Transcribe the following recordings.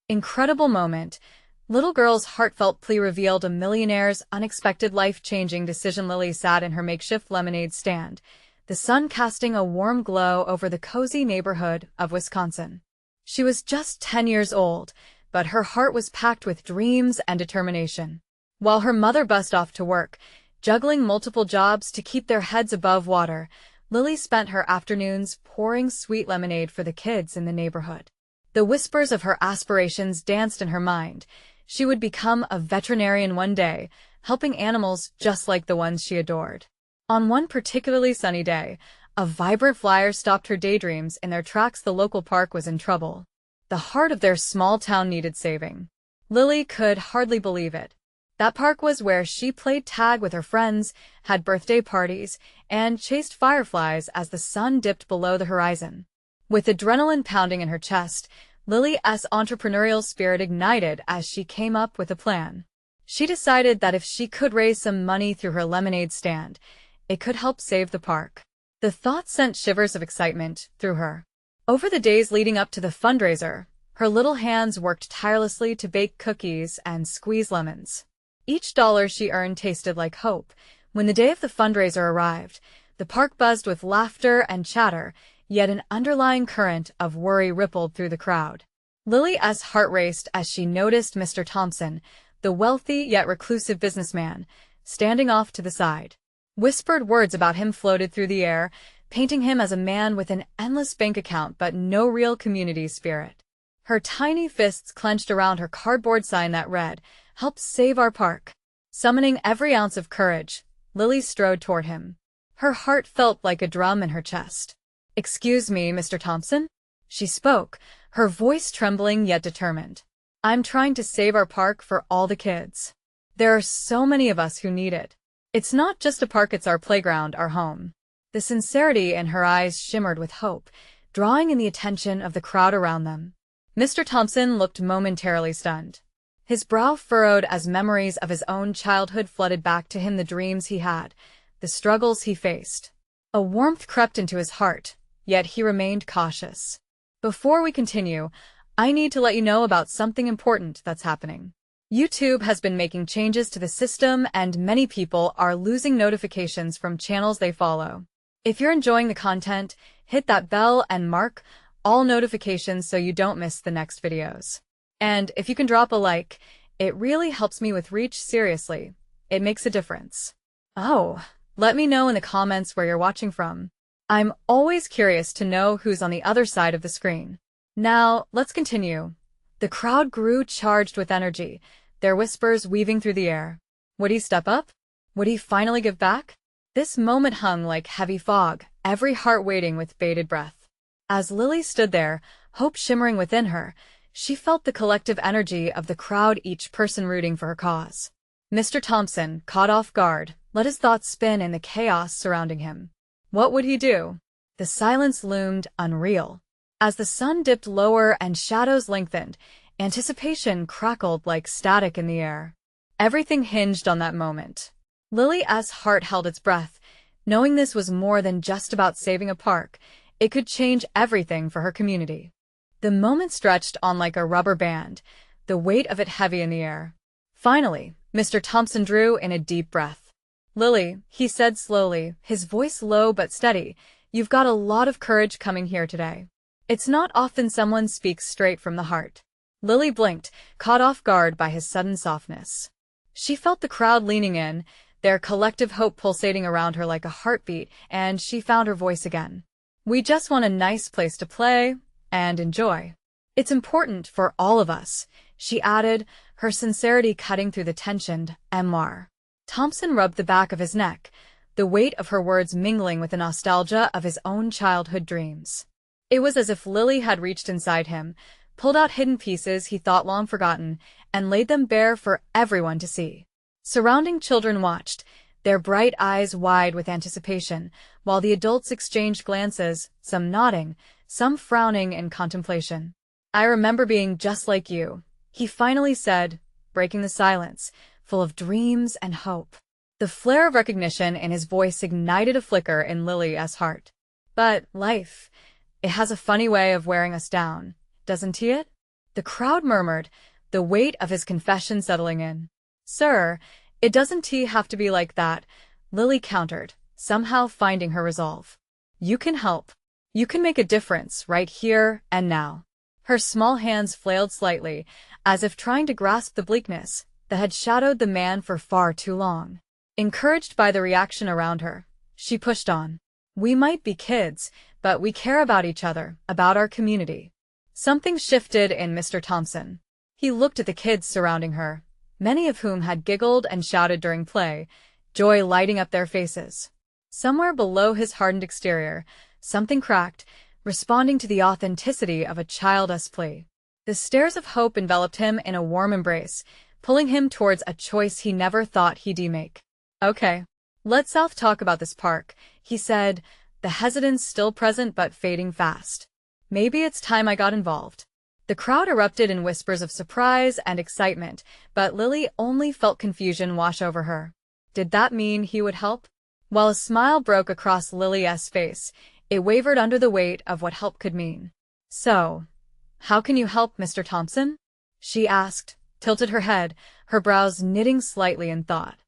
Incredible moment. Little girl's heartfelt plea revealed a millionaire's unexpected life-changing decision. Lily sat in her makeshift lemonade stand, the sun casting a warm glow over the cozy neighborhood of Wisconsin. She was just 10 years old, but her heart was packed with dreams and determination. While her mother buzzed off to work, juggling multiple jobs to keep their heads above water, Lily spent her afternoons pouring sweet lemonade for the kids in the neighborhood. The whispers of her aspirations danced in her mind. She would become a veterinarian one day, helping animals just like the ones she adored. On one particularly sunny day, a vibrant flyer stopped her daydreams in their tracks. The local park was in trouble. The heart of their small town needed saving. Lily could hardly believe it. That park was where she played tag with her friends, had birthday parties, and chased fireflies as the sun dipped below the horizon. With adrenaline pounding in her chest, Lily's entrepreneurial spirit ignited as she came up with a plan. She decided that if she could raise some money through her lemonade stand, it could help save the park. The thought sent shivers of excitement through her. Over the days leading up to the fundraiser, her little hands worked tirelessly to bake cookies and squeeze lemons. Each dollar she earned tasted like hope. When the day of the fundraiser arrived, the park buzzed with laughter and chatter, yet an underlying current of worry rippled through the crowd. Lily's heart raced as she noticed Mr. Thompson, the wealthy yet reclusive businessman, standing off to the side. Whispered words about him floated through the air, painting him as a man with an endless bank account but no real community spirit. Her tiny fists clenched around her cardboard sign that read, "Help save our park." Summoning every ounce of courage, Lily strode toward him. Her heart felt like a drum in her chest. "Excuse me, Mr. Thompson?" She spoke, her voice trembling yet determined. "I'm trying to save our park for all the kids. There are so many of us who need it. It's not just a park, it's our playground, our home." The sincerity in her eyes shimmered with hope, drawing in the attention of the crowd around them. Mr. Thompson looked momentarily stunned. His brow furrowed as memories of his own childhood flooded back to him, the dreams he had, the struggles he faced. A warmth crept into his heart, yet he remained cautious. "Before we continue, I need to let you know about something important that's happening. YouTube has been making changes to the system and many people are losing notifications from channels they follow. If you're enjoying the content, hit that bell and mark all notifications so you don't miss the next videos. And if you can drop a like, it really helps me with reach. Seriously, it makes a difference. Oh, let me know in the comments where you're watching from. I'm always curious to know who's on the other side of the screen." Now, let's continue. The crowd grew charged with energy, their whispers weaving through the air. Would he step up? Would he finally give back? This moment hung like heavy fog, every heart waiting with bated breath. As Lily stood there, hope shimmering within her, she felt the collective energy of the crowd, each person rooting for her cause. Mr. Thompson, caught off guard, let his thoughts spin in the chaos surrounding him. What would he do? The silence loomed unreal. As the sun dipped lower and shadows lengthened, anticipation crackled like static in the air. Everything hinged on that moment. Lily's heart held its breath, knowing this was more than just about saving a park. It could change everything for her community. The moment stretched on like a rubber band, the weight of it heavy in the air. Finally, Mr. Thompson drew in a deep breath. "Lily," he said slowly, his voice low but steady, "you've got a lot of courage coming here today. It's not often someone speaks straight from the heart." Lily blinked, caught off guard by his sudden softness. She felt the crowd leaning in, their collective hope pulsating around her like a heartbeat, and she found her voice again. "We just want a nice place to play and enjoy. It's important for all of us," she added, her sincerity cutting through the tensioned Mr. Thompson rubbed the back of his neck, the weight of her words mingling with the nostalgia of his own childhood dreams. It was as if Lily had reached inside him, pulled out hidden pieces he thought long forgotten, and laid them bare for everyone to see. Surrounding children watched, their bright eyes wide with anticipation, while the adults exchanged glances, some nodding, some frowning in contemplation. "I remember being just like you," he finally said, breaking the silence, full of dreams and hope. The flare of recognition in his voice ignited a flicker in Lily's heart. "But life, it has a funny way of wearing us down, doesn't it?" The crowd murmured, the weight of his confession settling in. "Sir, it doesn't have to be like that," Lily countered, somehow finding her resolve. "You can help. You can make a difference right here and now." Her small hands flailed slightly, as if trying to grasp the bleakness that had shadowed the man for far too long. Encouraged by the reaction around her, she pushed on. "We might be kids, but we care about each other, about our community." Something shifted in Mr. Thompson. He looked at the kids surrounding her, many of whom had giggled and shouted during play, joy lighting up their faces. Somewhere below his hardened exterior, something cracked, responding to the authenticity of a child's plea. The stares of hope enveloped him in a warm embrace, pulling him towards a choice he never thought he'd make. "Okay, let's talk about this park," he said, the hesitance still present but fading fast. "Maybe it's time I got involved." The crowd erupted in whispers of surprise and excitement, but Lily only felt confusion wash over her. Did that mean he would help? While a smile broke across Lily's face, it wavered under the weight of what help could mean. "So, how can you help, Mr. Thompson?" she asked, tilted her head, her brows knitting slightly in thought.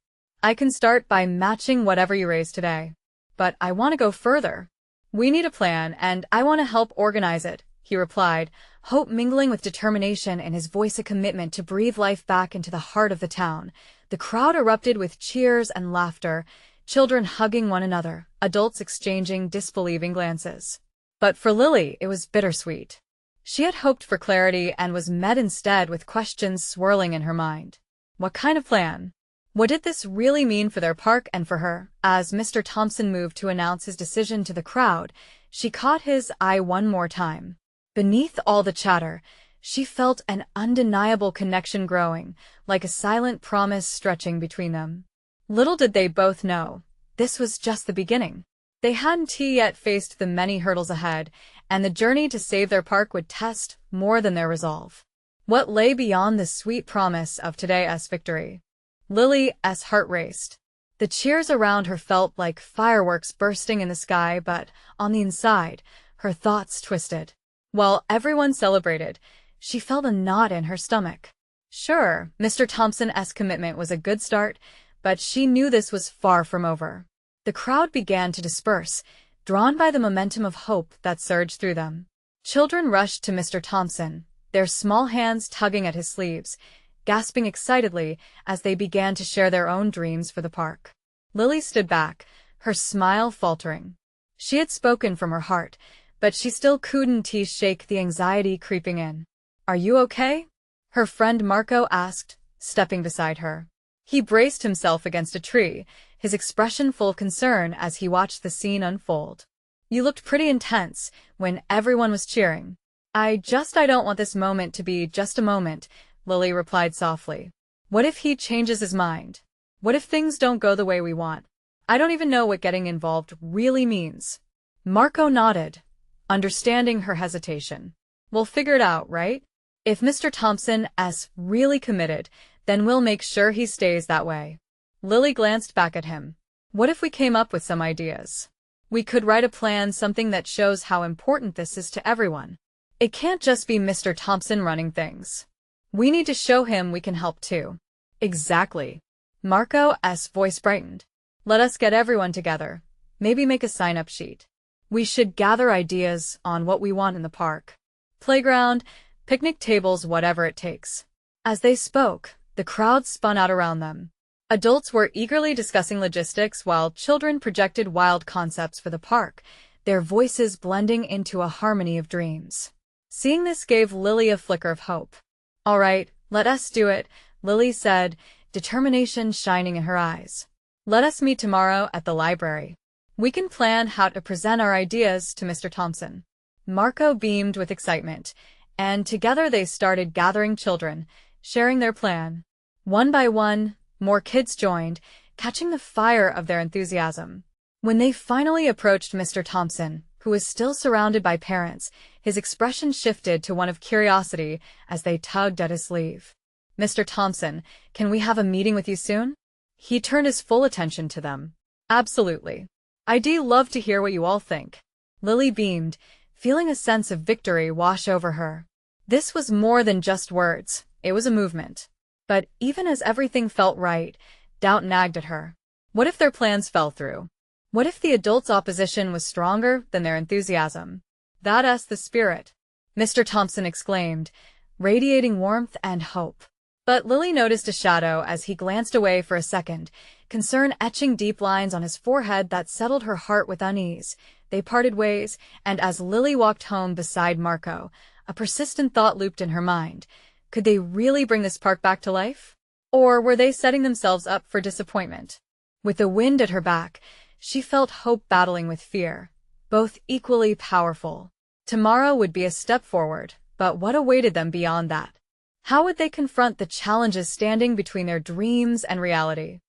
"I can start by matching whatever you raise today. But I want to go further. We need a plan, and I want to help organize it," he replied, hope mingling with determination in his voice, a commitment to breathe life back into the heart of the town. The crowd erupted with cheers and laughter, children hugging one another, adults exchanging disbelieving glances. But for Lily, it was bittersweet. She had hoped for clarity and was met instead with questions swirling in her mind. What kind of plan? What did this really mean for their park and for her? As Mr. Thompson moved to announce his decision to the crowd, she caught his eye one more time. Beneath all the chatter, she felt an undeniable connection growing, like a silent promise stretching between them. Little did they both know, this was just the beginning. They hadn't yet faced the many hurdles ahead, and the journey to save their park would test more than their resolve. What lay beyond the sweet promise of today's victory? Lily's heart raced. The cheers around her felt like fireworks bursting in the sky, but on the inside, her thoughts twisted. While everyone celebrated, she felt a knot in her stomach. Sure, Mr. Thompson's commitment was a good start, but she knew this was far from over. The crowd began to disperse, drawn by the momentum of hope that surged through them. Children rushed to Mr. Thompson, their small hands tugging at his sleeves, gasping excitedly as they began to share their own dreams for the park. Lily stood back, her smile faltering. She had spoken from her heart, but she still couldn't shake the anxiety creeping in. "Are you okay?" her friend Marco asked, stepping beside her. He braced himself against a tree, his expression full of concern as he watched the scene unfold. "You looked pretty intense when everyone was cheering." I don't want this moment to be just a moment," Lily replied softly. "What if he changes his mind? What if things don't go the way we want? I don't even know what getting involved really means." Marco nodded, understanding her hesitation. "We'll figure it out, right? If Mr. Thompson's really committed, then we'll make sure he stays that way." Lily glanced back at him. "What if we came up with some ideas? We could write a plan, something that shows how important this is to everyone. It can't just be Mr. Thompson running things. We need to show him we can help too." "Exactly." Marco's voice brightened. "Let us get everyone together. Maybe make a sign-up sheet. We should gather ideas on what we want in the park. Playground, picnic tables, whatever it takes." As they spoke, the crowd spun out around them. Adults were eagerly discussing logistics while children projected wild concepts for the park, their voices blending into a harmony of dreams. Seeing this gave Lily a flicker of hope. "All right, let us do it," Lily said, determination shining in her eyes. "Let us meet tomorrow at the library. We can plan how to present our ideas to Mr. Thompson." Marco beamed with excitement, and together they started gathering children, sharing their plan. One by one, more kids joined, catching the fire of their enthusiasm. When they finally approached Mr. Thompson, who was still surrounded by parents, his expression shifted to one of curiosity as they tugged at his sleeve. "Mr. Thompson, can we have a meeting with you soon?" He turned his full attention to them. "Absolutely. I'd love to hear what you all think." Lily beamed, feeling a sense of victory wash over her. This was more than just words. It was a movement. But even as everything felt right, doubt nagged at her. What if their plans fell through? What if the adults' opposition was stronger than their enthusiasm? That's the spirit, Mr. Thompson exclaimed, radiating warmth and hope. But Lily noticed a shadow as he glanced away for a second, concern etching deep lines on his forehead that settled her heart with unease. They parted ways, and as Lily walked home beside Marco, a persistent thought looped in her mind. Could they really bring this park back to life? Or were they setting themselves up for disappointment? With the wind at her back, she felt hope battling with fear, both equally powerful. Tomorrow would be a step forward, but what awaited them beyond that? How would they confront the challenges standing between their dreams and reality?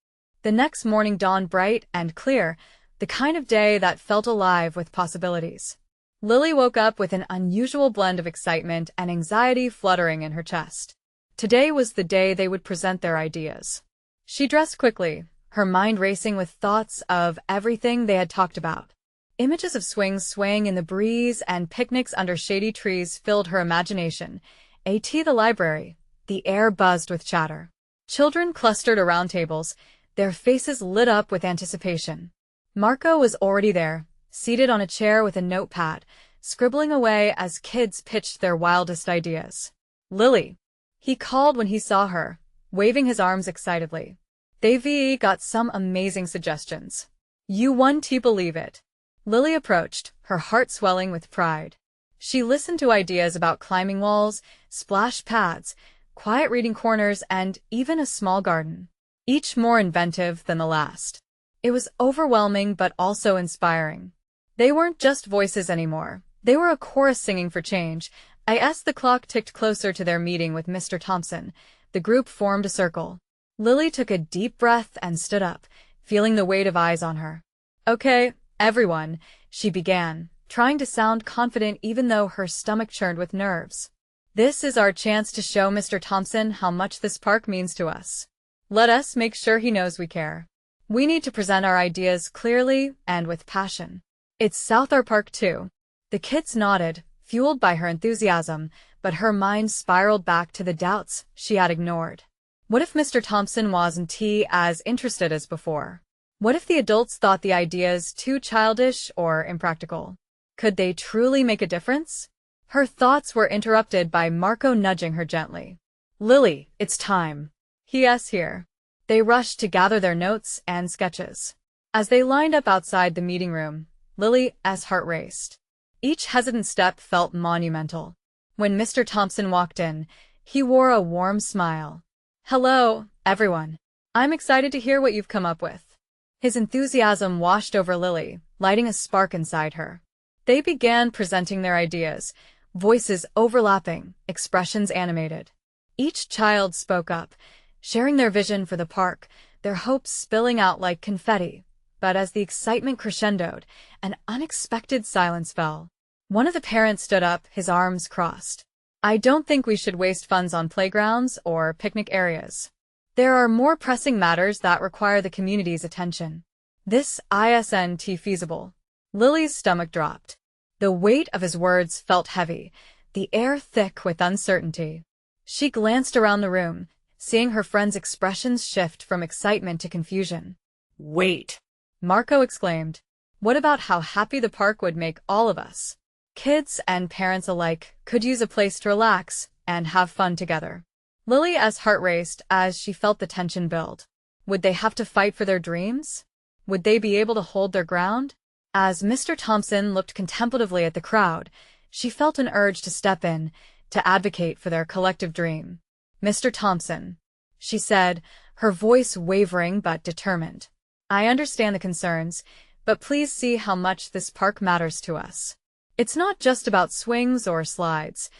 The next morning dawned bright and clear, the kind of day that felt alive with possibilities. Lily woke up with an unusual blend of excitement and anxiety fluttering in her chest. Today was the day they would present their ideas. She dressed quickly, her mind racing with thoughts of everything they had talked about. Images of swings swaying in the breeze and picnics under shady trees filled her imagination. The library. The air buzzed with chatter. Children clustered around tables, their faces lit up with anticipation. Marco was already there, seated on a chair with a notepad, scribbling away as kids pitched their wildest ideas. Lily, he called when he saw her, waving his arms excitedly. They've got some amazing suggestions. You won't believe it. Lily approached, her heart swelling with pride. She listened to ideas about climbing walls, splash pads, quiet reading corners, and even a small garden, each more inventive than the last. It was overwhelming but also inspiring. They weren't just voices anymore. They were a chorus singing for change. As the clock ticked closer to their meeting with Mr. Thompson, the group formed a circle. Lily took a deep breath and stood up, feeling the weight of eyes on her. Okay, everyone, she began, trying to sound confident even though her stomach churned with nerves. This is our chance to show Mr. Thompson how much this park means to us. Let us make sure he knows we care. We need to present our ideas clearly and with passion. It's South our Park too. The kids nodded, fueled by her enthusiasm, but her mind spiraled back to the doubts she had ignored. What if Mr. Thompson wasn't as interested as before? What if the adults thought the ideas too childish or impractical? Could they truly make a difference? Her thoughts were interrupted by Marco nudging her gently. Lily, it's time. He's here. They rushed to gather their notes and sketches. As they lined up outside the meeting room, Lily's heart raced. Each hesitant step felt monumental. When Mr. Thompson walked in, he wore a warm smile. Hello, everyone. I'm excited to hear what you've come up with. His enthusiasm washed over Lily, lighting a spark inside her. They began presenting their ideas, voices overlapping, expressions animated. Each child spoke up, sharing their vision for the park, their hopes spilling out like confetti. But as the excitement crescendoed, an unexpected silence fell. One of the parents stood up, his arms crossed. I don't think we should waste funds on playgrounds or picnic areas. There are more pressing matters that require the community's attention. This isn't feasible. Lily's stomach dropped. The weight of his words felt heavy, the air thick with uncertainty. She glanced around the room, seeing her friends' expressions shift from excitement to confusion. Wait! Marco exclaimed. What about how happy the park would make all of us? Kids and parents alike could use a place to relax and have fun together. Lily's heart raced as she felt the tension build. Would they have to fight for their dreams? Would they be able to hold their ground? As Mr. Thompson looked contemplatively at the crowd, she felt an urge to step in, to advocate for their collective dream. Mr. Thompson, she said, her voice wavering but determined. I understand the concerns, but please see how much this park matters to us. It's not just about swings or slides.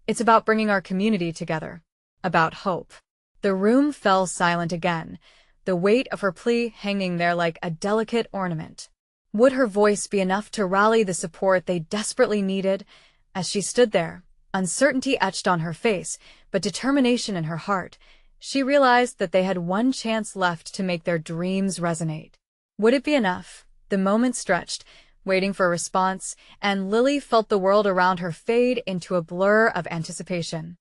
It's about bringing our community together. About hope. The room fell silent again, the weight of her plea hanging there like a delicate ornament. Would her voice be enough to rally the support they desperately needed? As she stood there, uncertainty etched on her face, but determination in her heart, she realized that they had one chance left to make their dreams resonate. Would it be enough? The moment stretched, waiting for a response, and Lily felt the world around her fade into a blur of anticipation.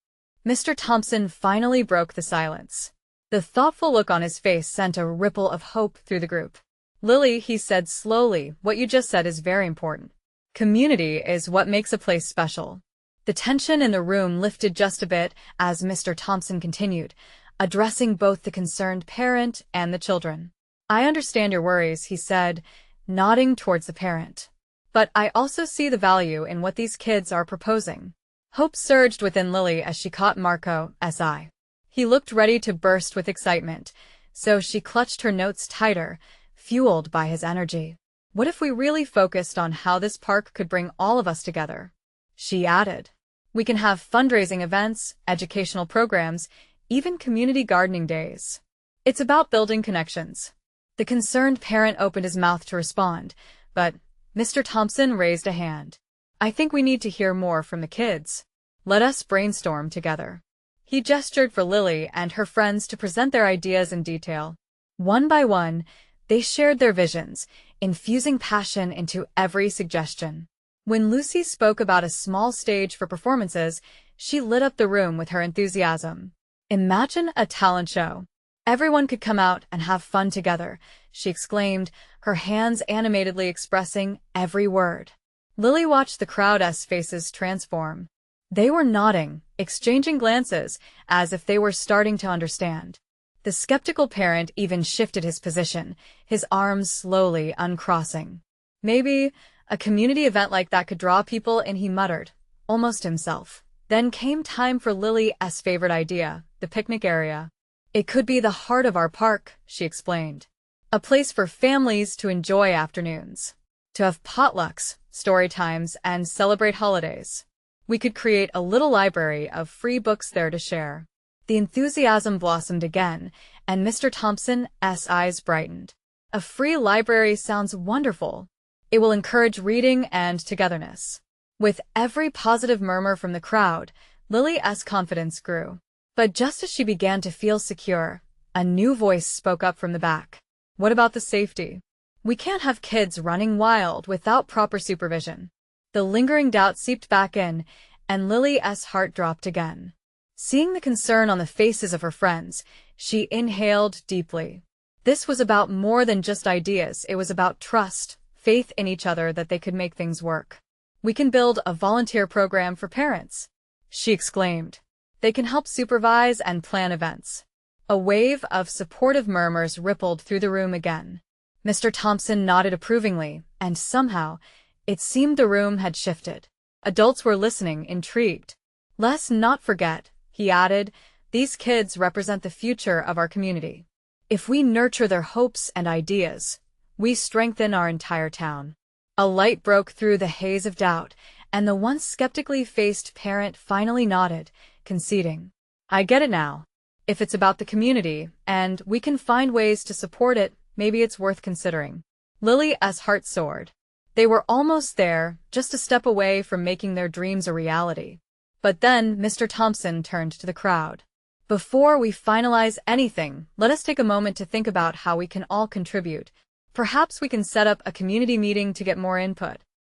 Mr. Thompson finally broke the silence. The thoughtful look on his face sent a ripple of hope through the group. "Lily," he said slowly, "what you just said is very important. Community is what makes a place special." The tension in the room lifted just a bit as Mr. Thompson continued, addressing both the concerned parent and the children. "I understand your worries," he said, nodding towards the parent. "But I also see the value in what these kids are proposing." Hope surged within Lily as she caught Marco's eye. He looked ready to burst with excitement, so she clutched her notes tighter, fueled by his energy. "What if we really focused on how this park could bring all of us together?" she added. "We can have fundraising events, educational programs, even community gardening days. It's about building connections." The concerned parent opened his mouth to respond, but Mr. Thompson raised a hand. "I think we need to hear more from the kids. Let us brainstorm together." He gestured for Lily and her friends to present their ideas in detail. One by one, they shared their visions, infusing passion into every suggestion. When Lucy spoke about a small stage for performances, she lit up the room with her enthusiasm. "Imagine a talent show. Everyone could come out and have fun together," she exclaimed, her hands animatedly expressing every word. Lily watched the crowd's faces transform. They were nodding, exchanging glances, as if they were starting to understand. The skeptical parent even shifted his position, his arms slowly uncrossing. "Maybe a community event like that could draw people in," he muttered, almost himself. Then came time for Lily's favorite idea, the picnic area. "It could be the heart of our park," she explained. "A place for families to enjoy afternoons, to have potlucks, story times, and celebrate holidays. We could create a little library of free books there to share." The enthusiasm blossomed again, and Mr. Thompson's eyes brightened. "A free library sounds wonderful. It will encourage reading and togetherness." With every positive murmur from the crowd, Lily's confidence grew. But just as she began to feel secure, a new voice spoke up from the back. "What about the safety? We can't have kids running wild without proper supervision." The lingering doubt seeped back in, and Lily's heart dropped again. Seeing the concern on the faces of her friends, she inhaled deeply. This was about more than just ideas. It was about trust, faith in each other that they could make things work. "We can build a volunteer program for parents," she exclaimed. "They can help supervise and plan events." A wave of supportive murmurs rippled through the room again. Mr. Thompson nodded approvingly, and somehow, it seemed the room had shifted. Adults were listening, intrigued. "Let's not forget," he added, "these kids represent the future of our community. If we nurture their hopes and ideas, we strengthen our entire town." A light broke through the haze of doubt, and the once skeptically faced parent finally nodded, conceding. "I get it now. If it's about the community, and we can find ways to support it, maybe it's worth considering." Lily's heart soared. They were almost there, just a step away from making their dreams a reality. But then Mr. Thompson turned to the crowd. "Before we finalize anything, let us take a moment to think about how we can all contribute. Perhaps we can set up a community meeting to get more input."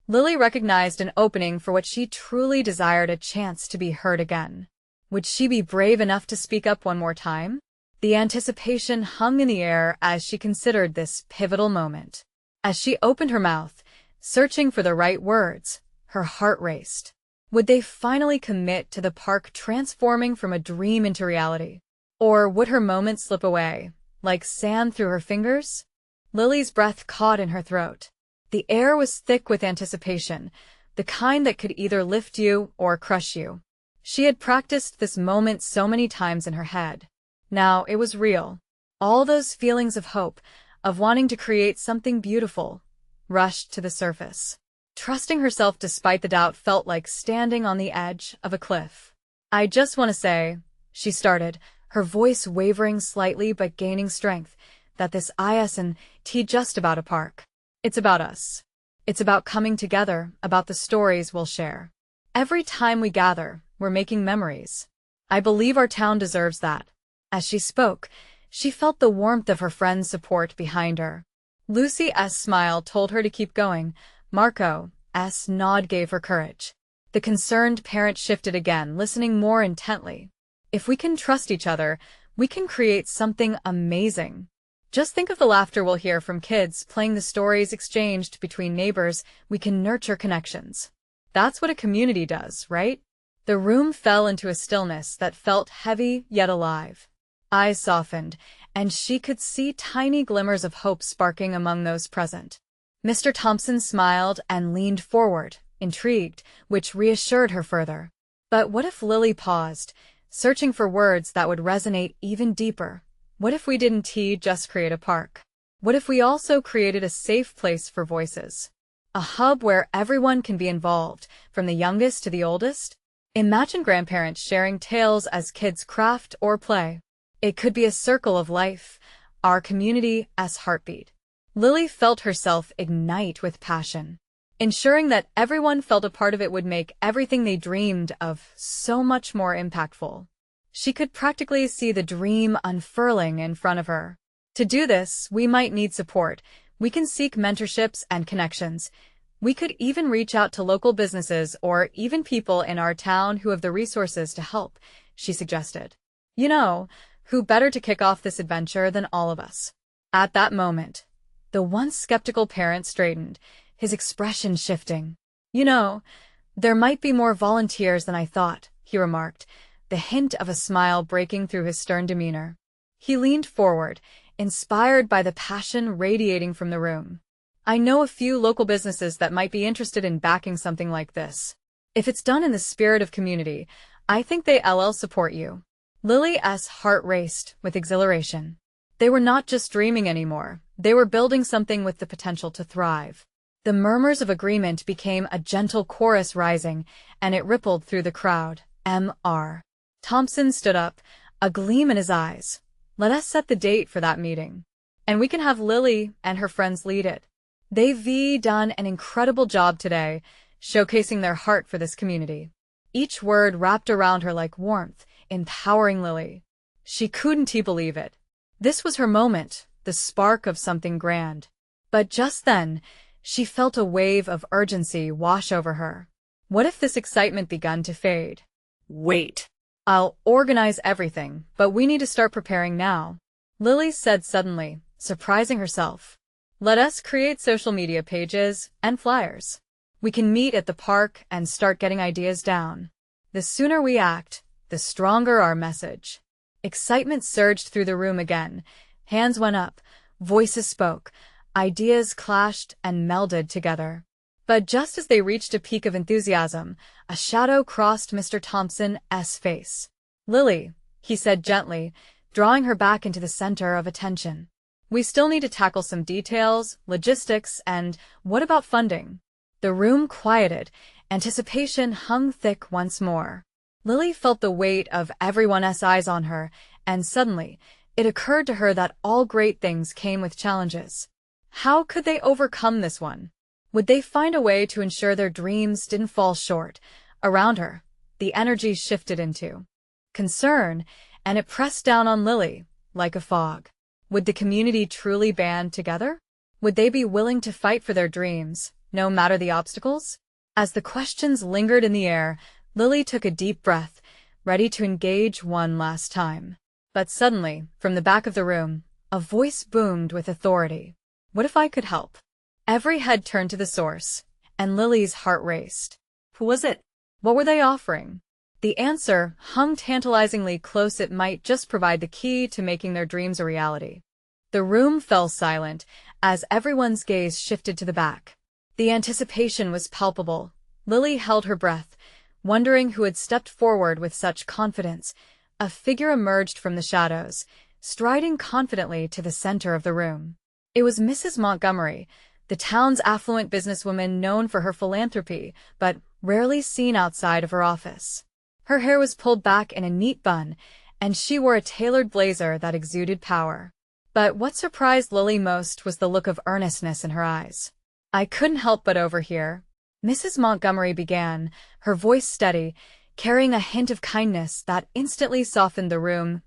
Lily recognized an opening for what she truly desired, a chance to be heard again. Would she be brave enough to speak up one more time? The anticipation hung in the air as she considered this pivotal moment. As she opened her mouth, searching for the right words, her heart raced. Would they finally commit to the park transforming from a dream into reality? Or would her moment slip away, like sand through her fingers? Lily's breath caught in her throat. The air was thick with anticipation, the kind that could either lift you or crush you. She had practiced this moment so many times in her head. Now it was real. All those feelings of hope, of wanting to create something beautiful, rushed to the surface. Trusting herself despite the doubt felt like standing on the edge of a cliff. "I just want to say," she started, her voice wavering slightly but gaining strength, "that this isn't just about a park. It's about us. It's about coming together, about the stories we'll share. Every time we gather, we're making memories. I believe our town deserves that." As she spoke, she felt the warmth of her friends' support behind her. Lucy's smile told her to keep going, Marco's nod gave her courage. The concerned parent shifted again, listening more intently. If we can trust each other, we can create something amazing. Just think of the laughter we'll hear from kids playing the stories exchanged between neighbors. We can nurture connections. That's what a community does, right? The room fell into a stillness that felt heavy yet alive. Eyes softened, and she could see tiny glimmers of hope sparking among those present. Mr. Thompson smiled and leaned forward, intrigued, which reassured her further. But what if Lily paused, searching for words that would resonate even deeper? What if we didn't just create a park? What if we also created a safe place for voices? A hub where everyone can be involved, from the youngest to the oldest? Imagine grandparents sharing tales as kids craft or play. It could be a circle of life, our community's heartbeat. Lily felt herself ignite with passion. Ensuring that everyone felt a part of it would make everything they dreamed of so much more impactful. She could practically see the dream unfurling in front of her. To do this, we might need support. We can seek mentorships and connections. We could even reach out to local businesses or even people in our town who have the resources to help, she suggested. You know, who better to kick off this adventure than all of us? At that moment, the once skeptical parent straightened, his expression shifting. You know, there might be more volunteers than I thought, he remarked, the hint of a smile breaking through his stern demeanor. He leaned forward, inspired by the passion radiating from the room. I know a few local businesses that might be interested in backing something like this. If it's done in the spirit of community, I think they'll support you. Lily's heart raced with exhilaration. They were not just dreaming anymore. They were building something with the potential to thrive. The murmurs of agreement became a gentle chorus rising, and it rippled through the crowd. Mr. Thompson stood up, a gleam in his eyes. Let us set the date for that meeting. And we can have Lily and her friends lead it. They've done an incredible job today, showcasing their heart for this community. Each word wrapped around her like warmth, empowering Lily. She couldn't believe it. This was her moment, the spark of something grand. But just then, she felt a wave of urgency wash over her. What if this excitement begun to fade? Wait. I'll organize everything, but we need to start preparing now, Lily said suddenly, surprising herself. Let us create social media pages and flyers. We can meet at the park and start getting ideas down. The sooner we act, the stronger our message. Excitement surged through the room again. Hands went up, voices spoke, ideas clashed and melded together. But just as they reached a peak of enthusiasm, a shadow crossed Mr. Thompson's face. Lily, he said gently, drawing her back into the center of attention. We still need to tackle some details, logistics, and what about funding? The room quieted, anticipation hung thick once more. Lily felt the weight of everyone's eyes on her, and suddenly, it occurred to her that all great things came with challenges. How could they overcome this one? Would they find a way to ensure their dreams didn't fall short? Around her, the energy shifted into concern, and it pressed down on Lily, like a fog. Would the community truly band together? Would they be willing to fight for their dreams, no matter the obstacles? As the questions lingered in the air, Lily took a deep breath, ready to engage one last time. But suddenly, from the back of the room, a voice boomed with authority. What if I could help? Every head turned to the source, and Lily's heart raced. Who was it? What were they offering? The answer hung tantalizingly close. It might just provide the key to making their dreams a reality. The room fell silent as everyone's gaze shifted to the back. The anticipation was palpable. Lily held her breath, wondering who had stepped forward with such confidence. A figure emerged from the shadows, striding confidently to the center of the room. It was Mrs. Montgomery, the town's affluent businesswoman known for her philanthropy, but rarely seen outside of her office. Her hair was pulled back in a neat bun, and she wore a tailored blazer that exuded power. But what surprised Lily most was the look of earnestness in her eyes. I couldn't help but overhear. Mrs. Montgomery began, her voice steady, carrying a hint of kindness that instantly softened the room's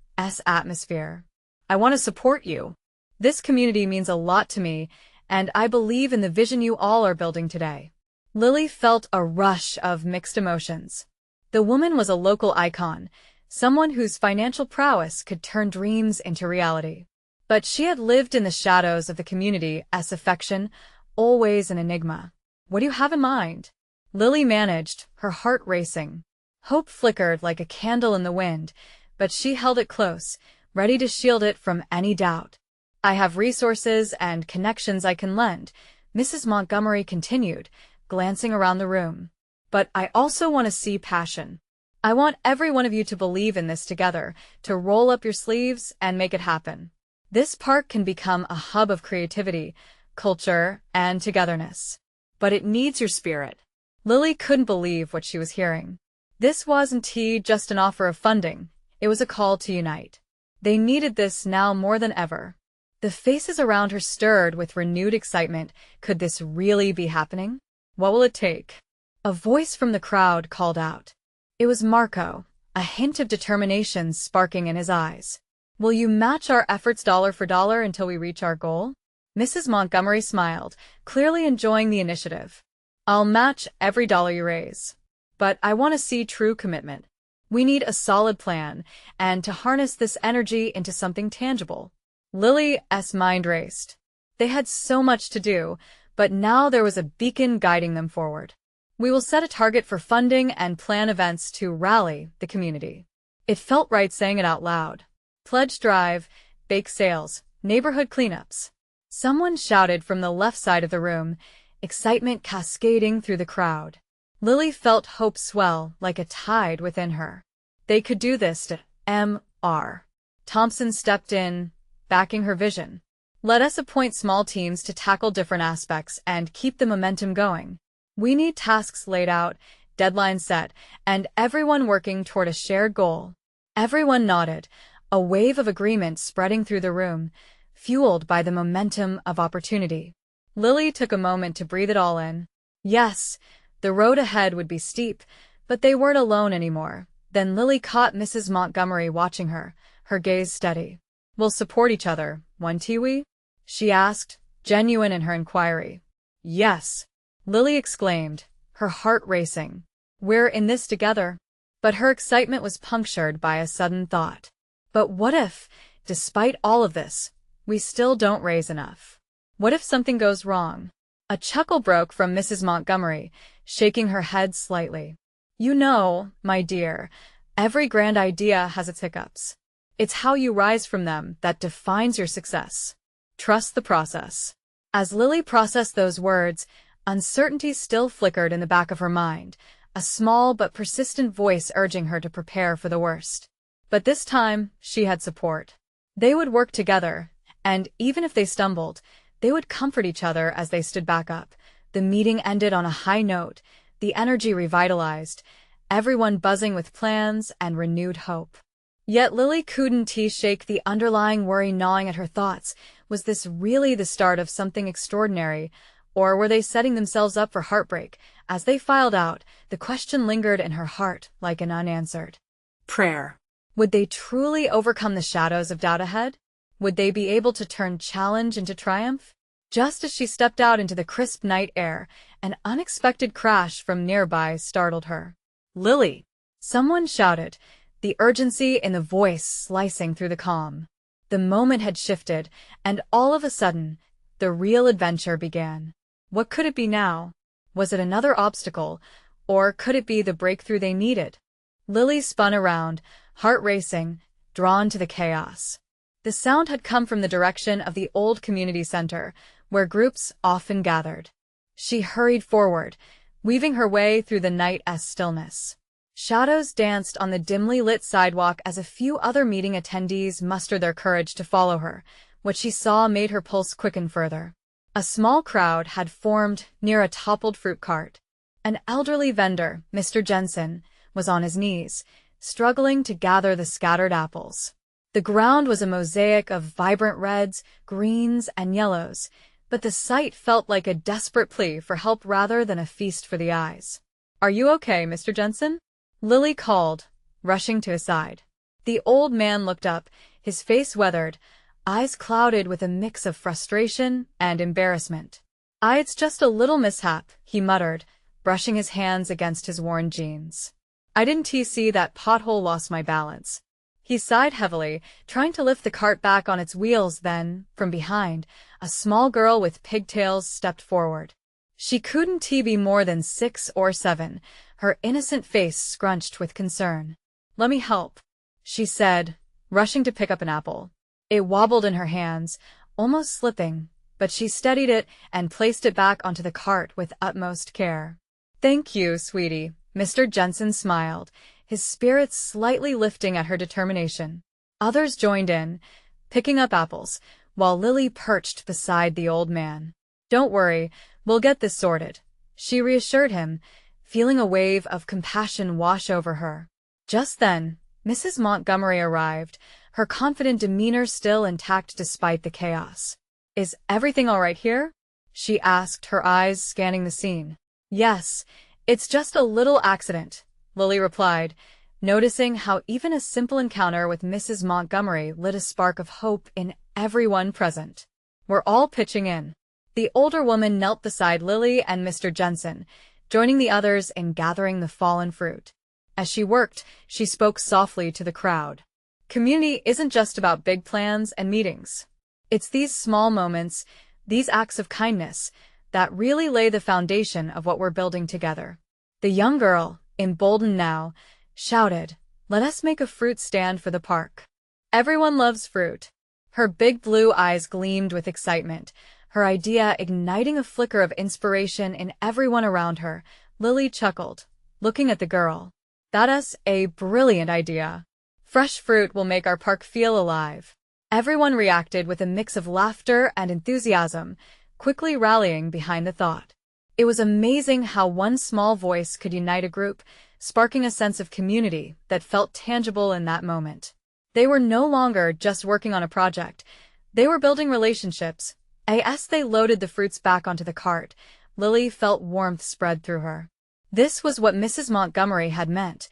atmosphere. I want to support you. This community means a lot to me, and I believe in the vision you all are building today." Lily felt a rush of mixed emotions. The woman was a local icon, someone whose financial prowess could turn dreams into reality. But she had lived in the shadows of the community as affection, always an enigma. "What do you have in mind?" Lily managed, her heart racing. Hope flickered like a candle in the wind, but she held it close, ready to shield it from any doubt. "I have resources and connections I can lend," Mrs. Montgomery continued, glancing around the room. "But I also want to see passion. I want every one of you to believe in this together, to roll up your sleeves and make it happen. This park can become a hub of creativity, culture, and togetherness. But it needs your spirit." Lily couldn't believe what she was hearing. This wasn't just an offer of funding, it was a call to unite. They needed this now more than ever. The faces around her stirred with renewed excitement. Could this really be happening? What will it take? A voice from the crowd called out. It was Marco, a hint of determination sparking in his eyes. "Will you match our efforts dollar for dollar until we reach our goal?" Mrs. Montgomery smiled, clearly enjoying the initiative. "I'll match every dollar you raise. But I want to see true commitment. We need a solid plan, and to harness this energy into something tangible." Lily's mind raced. They had so much to do, but now there was a beacon guiding them forward. "We will set a target for funding and plan events to rally the community." It felt right saying it out loud. Pledge drive, bake sales, neighborhood cleanups. Someone shouted from the left side of the room, excitement cascading through the crowd. Lily felt hope swell like a tide within her. They could do this. Mr. Thompson stepped in, backing her vision. "Let us appoint small teams to tackle different aspects and keep the momentum going. We need tasks laid out, deadlines set, and everyone working toward a shared goal." Everyone nodded, a wave of agreement spreading through the room, fueled by the momentum of opportunity. Lily took a moment to breathe it all in. Yes, the road ahead would be steep, but they weren't alone anymore. Then Lily caught Mrs. Montgomery watching her, her gaze steady. "We'll support each other, won't we?" she asked, genuine in her inquiry. "Yes," Lily exclaimed, her heart racing. "We're in this together." But her excitement was punctured by a sudden thought. But what if, despite all of this, we still don't raise enough? What if something goes wrong? A chuckle broke from Mrs. Montgomery, shaking her head slightly. "You know, my dear, every grand idea has its hiccups. It's how you rise from them that defines your success. Trust the process." As Lily processed those words, uncertainty still flickered in the back of her mind, a small but persistent voice urging her to prepare for the worst. But this time, she had support. They would work together, and even if they stumbled, they would comfort each other as they stood back up. The meeting ended on a high note, the energy revitalized, everyone buzzing with plans and renewed hope. Yet Lily couldn't shake the underlying worry gnawing at her thoughts. Was this really the start of something extraordinary, or were they setting themselves up for heartbreak? As they filed out, the question lingered in her heart like an unanswered prayer. Would they truly overcome the shadows of doubt ahead? Would they be able to turn challenge into triumph? Just as she stepped out into the crisp night air, an unexpected crash from nearby startled her. "Lily!" Someone shouted, the urgency in the voice slicing through the calm. The moment had shifted, and all of a sudden, the real adventure began. What could it be now? Was it another obstacle, or could it be the breakthrough they needed? Lily spun around, heart racing, drawn to the chaos. The sound had come from the direction of the old community center, where groups often gathered. She hurried forward, weaving her way through the night's stillness. Shadows danced on the dimly lit sidewalk as a few other meeting attendees mustered their courage to follow her. What she saw made her pulse quicken further. A small crowd had formed near a toppled fruit cart. An elderly vendor, Mr. Jensen, was on his knees, struggling to gather the scattered apples. The ground was a mosaic of vibrant reds, greens, and yellows, but the sight felt like a desperate plea for help rather than a feast for the eyes. "Are you okay, Mr. Jensen?" Lily called, rushing to his side. The old man looked up, his face weathered, eyes clouded with a mix of frustration and embarrassment. It's just a little mishap," he muttered, brushing his hands against his worn jeans. "I didn't see that pothole lost my balance." He sighed heavily, trying to lift the cart back on its wheels. Then, from behind, a small girl with pigtails stepped forward. She couldn't be more than 6 or 7, her innocent face scrunched with concern. "Let me help," she said, rushing to pick up an apple. It wobbled in her hands, almost slipping, but she steadied it and placed it back onto the cart with utmost care. "Thank you, sweetie," Mr. Jensen smiled, his spirits slightly lifting at her determination. Others joined in, picking up apples, while Lily perched beside the old man. "Don't worry, we'll get this sorted," she reassured him, feeling a wave of compassion wash over her. Just then, Mrs. Montgomery arrived, her confident demeanor still intact despite the chaos. "Is everything all right here?" she asked, her eyes scanning the scene. "Yes, it's just a little accident," Lily replied, noticing how even a simple encounter with Mrs. Montgomery lit a spark of hope in everyone present. "We're all pitching in." The older woman knelt beside Lily and Mr. Jensen, joining the others in gathering the fallen fruit. As she worked, she spoke softly to the crowd. "Community isn't just about big plans and meetings. It's these small moments, these acts of kindness, that really lay the foundation of what we're building together." The young girl, emboldened now, shouted, "Let us make a fruit stand for the park. Everyone loves fruit." Her big blue eyes gleamed with excitement, her idea igniting a flicker of inspiration in everyone around her. Lily chuckled, looking at the girl. "That's a brilliant idea. Fresh fruit will make our park feel alive." Everyone reacted with a mix of laughter and enthusiasm, quickly rallying behind the thought. It was amazing how one small voice could unite a group, sparking a sense of community that felt tangible in that moment. They were no longer just working on a project. They were building relationships. As they loaded the fruits back onto the cart, Lily felt warmth spread through her. This was what Mrs. Montgomery had meant,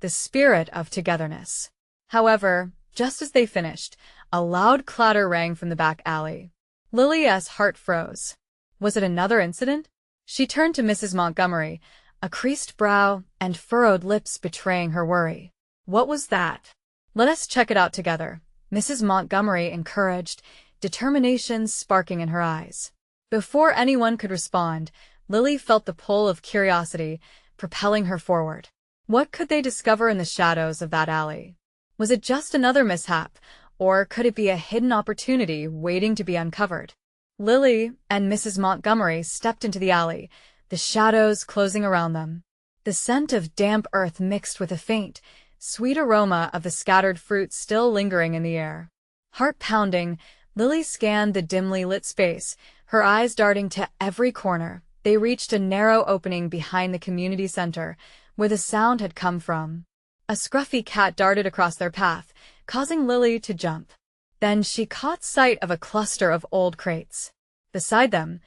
the spirit of togetherness. However, just as they finished, a loud clatter rang from the back alley. Lily's heart froze. Was it another incident? She turned to Mrs. Montgomery, a creased brow and furrowed lips betraying her worry. "What was that?" "Let us check it out together," Mrs. Montgomery encouraged, determination sparking in her eyes. Before anyone could respond, Lily felt the pull of curiosity, propelling her forward. What could they discover in the shadows of that alley? Was it just another mishap, or could it be a hidden opportunity waiting to be uncovered? Lily and Mrs. Montgomery stepped into the alley, the shadows closing around them. The scent of damp earth mixed with a faint, sweet aroma of the scattered fruit still lingering in the air. Heart pounding, Lily scanned the dimly lit space, her eyes darting to every corner. They reached a narrow opening behind the community center, where the sound had come from. A scruffy cat darted across their path, causing Lily to jump. Then she caught sight of a cluster of old crates. Beside them,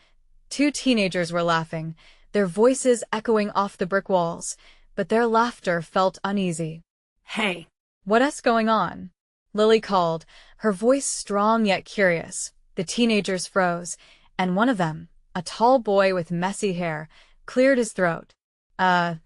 2 teenagers were laughing, their voices echoing off the brick walls, but their laughter felt uneasy. "Hey, what's going on?" Lily called, her voice strong yet curious. The teenagers froze, and one of them, a tall boy with messy hair, cleared his throat.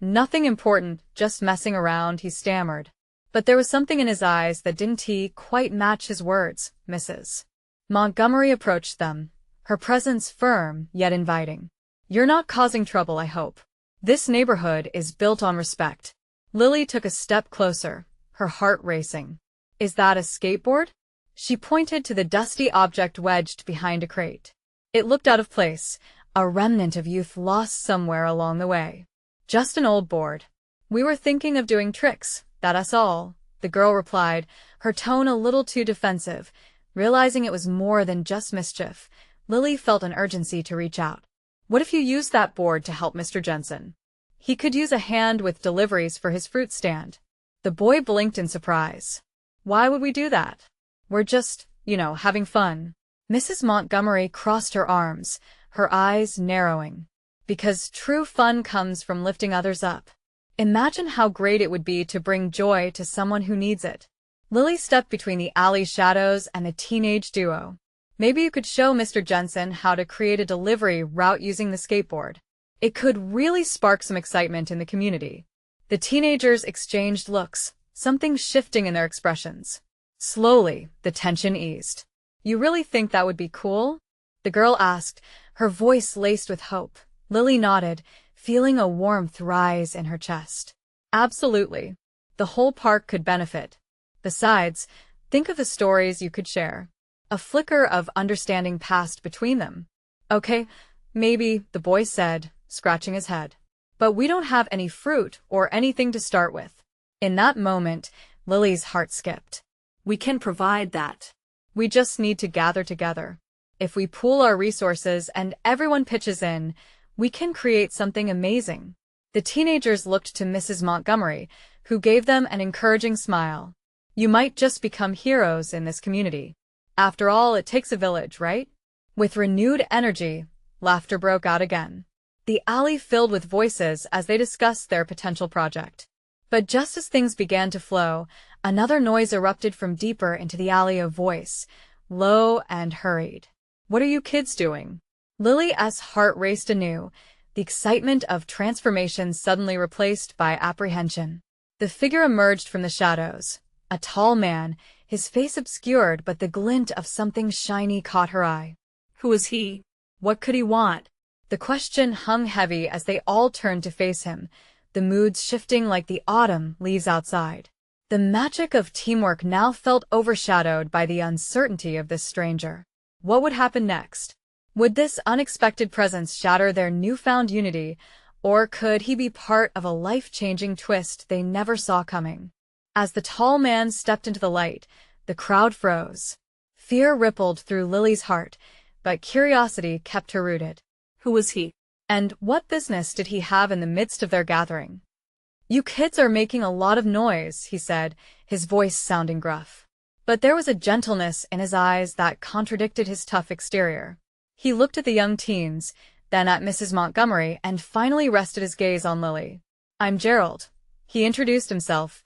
Nothing important, just messing around," he stammered. But there was something in his eyes that didn't quite match his words. Mrs. Montgomery approached them, her presence firm yet inviting. "You're not causing trouble, I hope. This neighborhood is built on respect." Lily took a step closer, her heart racing. "Is that a skateboard?" She pointed to the dusty object wedged behind a crate. It looked out of place, a remnant of youth lost somewhere along the way. "Just an old board. We were thinking of doing tricks, that's all," the girl replied, her tone a little too defensive. Realizing it was more than just mischief, Lily felt an urgency to reach out. "What if you used that board to help Mr. Jensen? He could use a hand with deliveries for his fruit stand." The boy blinked in surprise. "Why would we do that? We're just, having fun." Mrs. Montgomery crossed her arms, her eyes narrowing. "Because true fun comes from lifting others up. Imagine how great it would be to bring joy to someone who needs it." Lily stepped between the alley shadows and the teenage duo. Maybe you could show Mr. Jensen how to create a delivery route using the skateboard. It could really spark some excitement in the community. The teenagers exchanged looks, something shifting in their expressions. Slowly, the tension eased. You really think that would be cool? The girl asked, her voice laced with hope. Lily nodded, feeling a warmth rise in her chest. Absolutely. The whole park could benefit. Besides, think of the stories you could share. A flicker of understanding passed between them. Okay, maybe, the boy said, scratching his head. But we don't have any fruit or anything to start with. In that moment, Lily's heart skipped. We can provide that. We just need to gather together. If we pool our resources and everyone pitches in, we can create something amazing. The teenagers looked to Mrs. Montgomery, who gave them an encouraging smile. You might just become heroes in this community. After all, it takes a village, right? With renewed energy, laughter broke out again. The alley filled with voices as they discussed their potential project. But just as things began to flow, another noise erupted from deeper into the alley of voice, low and hurried. What are you kids doing? Lily's heart raced anew, the excitement of transformation suddenly replaced by apprehension. The figure emerged from the shadows, a tall man, his face obscured, but the glint of something shiny caught her eye. Who is he? What could he want? The question hung heavy as they all turned to face him, the moods shifting like the autumn leaves outside. The magic of teamwork now felt overshadowed by the uncertainty of this stranger. What would happen next? Would this unexpected presence shatter their newfound unity, or could he be part of a life-changing twist they never saw coming? As the tall man stepped into the light, the crowd froze. Fear rippled through Lily's heart, but curiosity kept her rooted. Who was he? And what business did he have in the midst of their gathering? You kids are making a lot of noise, he said, his voice sounding gruff. But there was a gentleness in his eyes that contradicted his tough exterior. He looked at the young teens, then at Mrs. Montgomery, and finally rested his gaze on Lily. I'm Gerald. He introduced himself.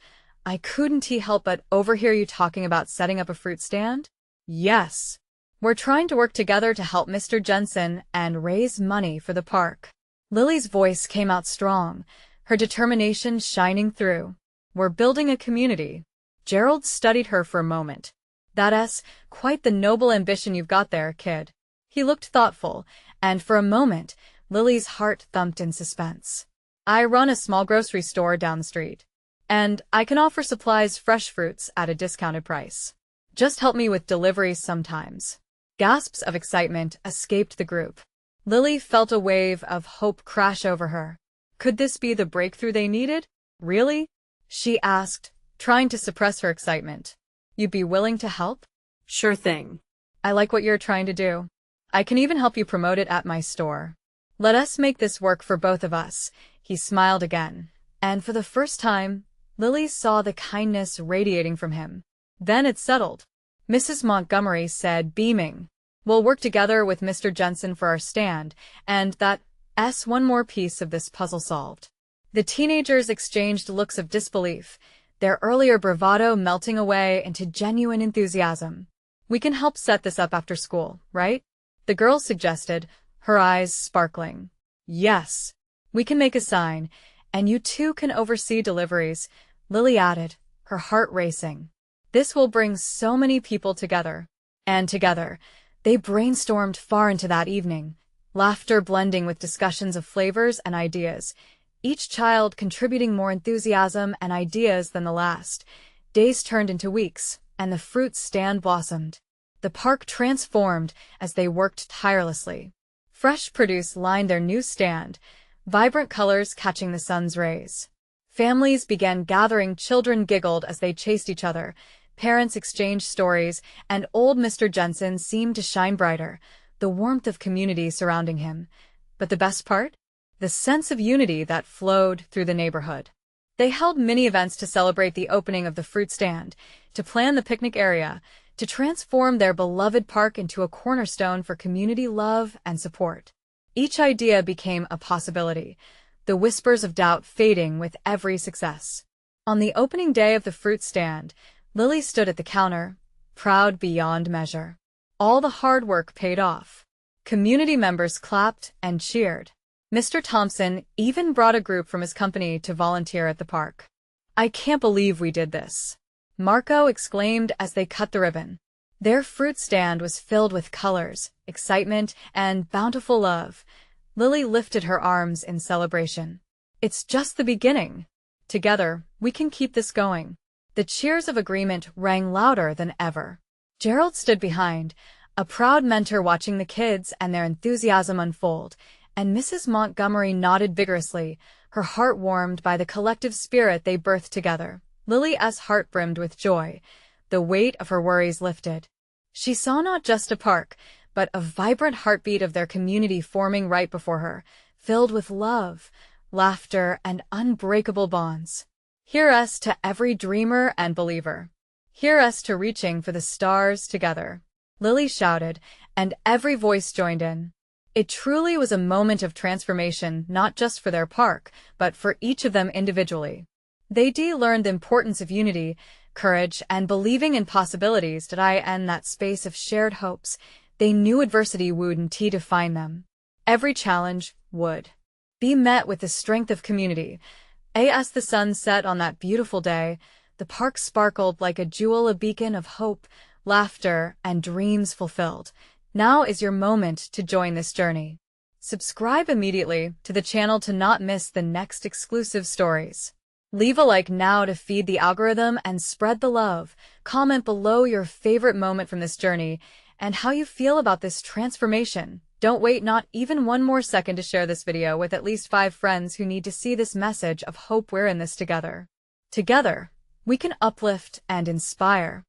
Couldn't he help but overhear you talking about setting up a fruit stand? Yes. We're trying to work together to help Mr. Jensen and raise money for the park. Lily's voice came out strong, her determination shining through. We're building a community. Gerald studied her for a moment. That's quite the noble ambition you've got there, kid. He looked thoughtful, and for a moment, Lily's heart thumped in suspense. I run a small grocery store down the street. And I can offer supplies, fresh fruits at a discounted price. Just help me with deliveries sometimes. Gasps of excitement escaped the group. Lily felt a wave of hope crash over her. Could this be the breakthrough they needed? Really? She asked, trying to suppress her excitement. You'd be willing to help? Sure thing. I like what you're trying to do. I can even help you promote it at my store. Let us make this work for both of us. He smiled again. And for the first time, Lily saw the kindness radiating from him. Then it settled. Mrs. Montgomery said, beaming, we'll work together with Mr. Jensen for our stand, and that's one more piece of this puzzle solved. The teenagers exchanged looks of disbelief, their earlier bravado melting away into genuine enthusiasm. We can help set this up after school, right? The girl suggested, her eyes sparkling. Yes. We can make a sign, and you two can oversee deliveries, Lily added, her heart racing. This will bring so many people together. And together, they brainstormed far into that evening, laughter blending with discussions of flavors and ideas, each child contributing more enthusiasm and ideas than the last. Days turned into weeks, and the fruit stand blossomed. The park transformed as they worked tirelessly. Fresh produce lined their new stand, vibrant colors catching the sun's rays. Families began gathering, children giggled as they chased each other, parents exchanged stories, and old Mr. Jensen seemed to shine brighter, the warmth of community surrounding him. But the best part? The sense of unity that flowed through the neighborhood. They held mini events to celebrate the opening of the fruit stand, to plan the picnic area, to transform their beloved park into a cornerstone for community love and support. Each idea became a possibility, the whispers of doubt fading with every success. On the opening day of the fruit stand, Lily stood at the counter, proud beyond measure. All the hard work paid off. Community members clapped and cheered. Mr. Thompson even brought a group from his company to volunteer at the park. "I can't believe we did this," Marco exclaimed as they cut the ribbon. Their fruit stand was filled with colors, excitement, and bountiful love. Lily lifted her arms in celebration. "It's just the beginning. Together, we can keep this going." The cheers of agreement rang louder than ever. Gerald stood behind, a proud mentor watching the kids and their enthusiasm unfold, and Mrs. Montgomery nodded vigorously, her heart warmed by the collective spirit they birthed together. Lily's heart brimmed with joy. The weight of her worries lifted. She saw not just a park, but a vibrant heartbeat of their community forming right before her, filled with love, laughter, and unbreakable bonds. Here's to every dreamer and believer. Here's to reaching for the stars together, Lily shouted, and every voice joined in. It truly was a moment of transformation, not just for their park, but for each of them individually. They learned the importance of unity, courage, and believing in possibilities in that space of shared hopes. They knew adversity wouldn't define them. Every challenge would be met with the strength of community. As the sun set on that beautiful day, the park sparkled like a jewel, a beacon of hope, laughter, and dreams fulfilled. Now is your moment to join this journey. Subscribe immediately to the channel to not miss the next exclusive stories. Leave a like now to feed the algorithm and spread the love. Comment below your favorite moment from this journey and how you feel about this transformation. Don't wait not even one more second to share this video with at least 5 friends who need to see this message of hope. We're in this together. Together, we can uplift and inspire.